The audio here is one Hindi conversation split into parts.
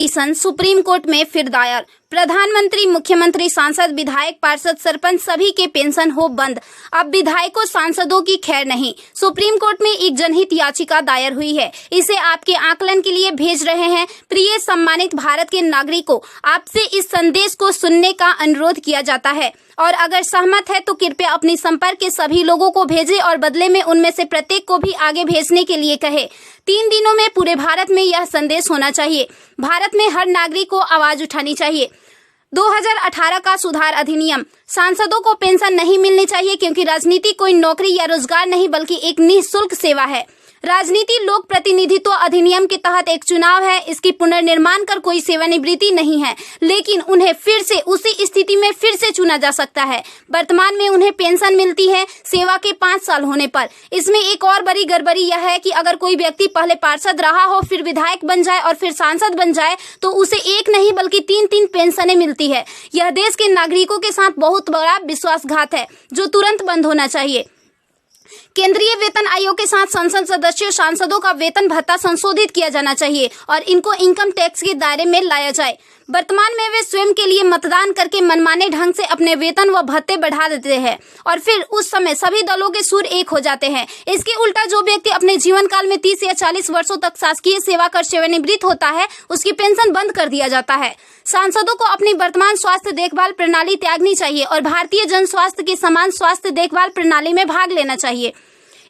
पिटीशन सुप्रीम कोर्ट में फिर दायर। प्रधानमंत्री, मुख्यमंत्री, सांसद, विधायक, पार्षद, सरपंच सभी के पेंशन हो बंद। अब विधायकों, सांसदों की खैर नहीं। सुप्रीम कोर्ट में एक जनहित याचिका दायर हुई है। इसे आपके आकलन के लिए भेज रहे हैं। प्रिय सम्मानित भारत के नागरिकों, आपसे इस संदेश को सुनने का अनुरोध किया जाता है और अगर सहमत है तो कृपया अपनी संपर्क के सभी लोगों को भेजें और बदले में उनमें से प्रत्येक को भी आगे भेजने के लिए कहे। 3 दिनों में पूरे भारत में यह संदेश होना चाहिए। भारत में हर नागरिक को आवाज उठानी चाहिए। 2018 का सुधार अधिनियम। सांसदों को पेंशन नहीं मिलनी चाहिए क्योंकि राजनीति कोई नौकरी या रोजगार नहीं बल्कि एक निःशुल्क सेवा है। राजनीति लोक प्रतिनिधित्व अधिनियम के तहत एक चुनाव है। इसकी पुनर्निर्माण कर कोई सेवानिवृत्ति नहीं है, लेकिन उन्हें फिर से उसी स्थिति में फिर से चुना जा सकता है। वर्तमान में उन्हें पेंशन मिलती है सेवा के 5 साल होने पर। इसमें एक और बड़ी गड़बड़ी यह है कि अगर कोई व्यक्ति पहले पार्षद रहा हो, फिर विधायक बन जाए और फिर सांसद बन जाए तो उसे एक नहीं बल्कि 3-3 पेंशनें मिलती है। यह देश के नागरिकों के साथ बहुत बड़ा विश्वासघात है जो तुरंत बंद होना चाहिए। केंद्रीय वेतन आयोग के साथ संसद सदस्यों, सांसदों का वेतन भत्ता संशोधित किया जाना चाहिए और इनको इनकम टैक्स के दायरे में लाया जाए। वर्तमान में वे स्वयं के लिए मतदान करके मनमाने ढंग से अपने वेतन व भत्ते बढ़ा देते हैं और फिर उस समय सभी दलों के सुर एक हो जाते हैं। इसके उल्टा जो व्यक्ति अपने जीवन काल में 30 या 40 वर्षों तक शासकीय सेवा कर सेवानिवृत्त होता है, उसकी पेंशन बंद कर दिया जाता है। सांसदों को अपनी वर्तमान स्वास्थ्य देखभाल प्रणाली त्यागनी चाहिए और भारतीय जन स्वास्थ्य की समान स्वास्थ्य देखभाल प्रणाली में भाग लेना चाहिए।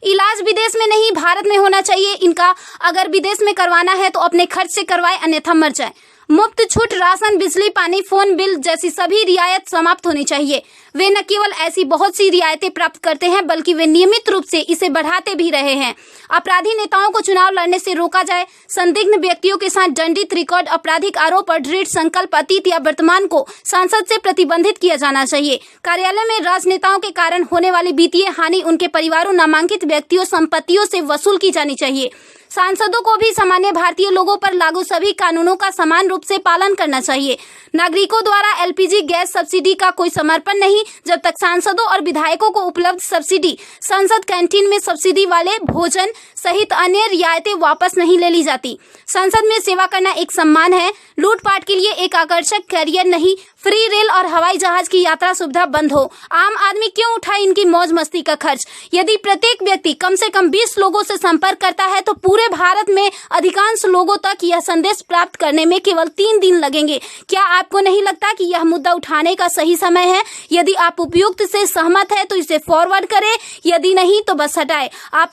इलाज विदेश में नहीं, भारत में होना चाहिए इनका। अगर विदेश में करवाना है तो अपने खर्च से करवाए, अन्यथा मर जाए। मुफ्त छूट राशन, बिजली, पानी, फोन बिल जैसी सभी रियायत समाप्त होनी चाहिए। वे न केवल ऐसी बहुत सी रियायतें प्राप्त करते हैं बल्कि वे नियमित रूप से इसे बढ़ाते भी रहे हैं। अपराधी नेताओं को चुनाव लड़ने से रोका जाए। संदिग्ध व्यक्तियों के साथ दंडित रिकॉर्ड, आपराधिक आरोप और दृढ़ संकल्प अतीत या वर्तमान को संसद से प्रतिबंधित किया जाना चाहिए। कार्यालय में राजनेताओं के कारण होने वाली वित्तीय हानि उनके परिवारों, नामांकित व्यक्तियों, संपत्तियों से वसूल की जानी चाहिए। सांसदों को भी सामान्य भारतीय लोगों पर लागू सभी कानूनों का समान रूप से पालन करना चाहिए। नागरिकों द्वारा एलपीजी गैस सब्सिडी का कोई समर्पण नहीं जब तक सांसदों और विधायकों को उपलब्ध सब्सिडी, संसद कैंटीन में सब्सिडी वाले भोजन सहित अन्य रियायतें वापस नहीं ले ली जाती। संसद में सेवा करना एक सम्मान है, लूटपाट के लिए एक आकर्षक करियर नहीं। फ्री रेल और हवाई जहाज की यात्रा सुविधा बंद हो। आम आदमी क्यों उठाए इनकी मौज मस्ती का खर्च? यदि प्रत्येक व्यक्ति कम से कम 20 लोगों से संपर्क करता है तो पूरे भारत में अधिकांश लोगों तक यह संदेश प्राप्त करने में केवल 3 दिन लगेंगे। क्या आपको नहीं लगता कि यह मुद्दा उठाने का सही समय है? यदि आप उपयुक्त से सहमत है तो इसे फॉरवर्ड करें, यदि नहीं तो बस हटाएं। आप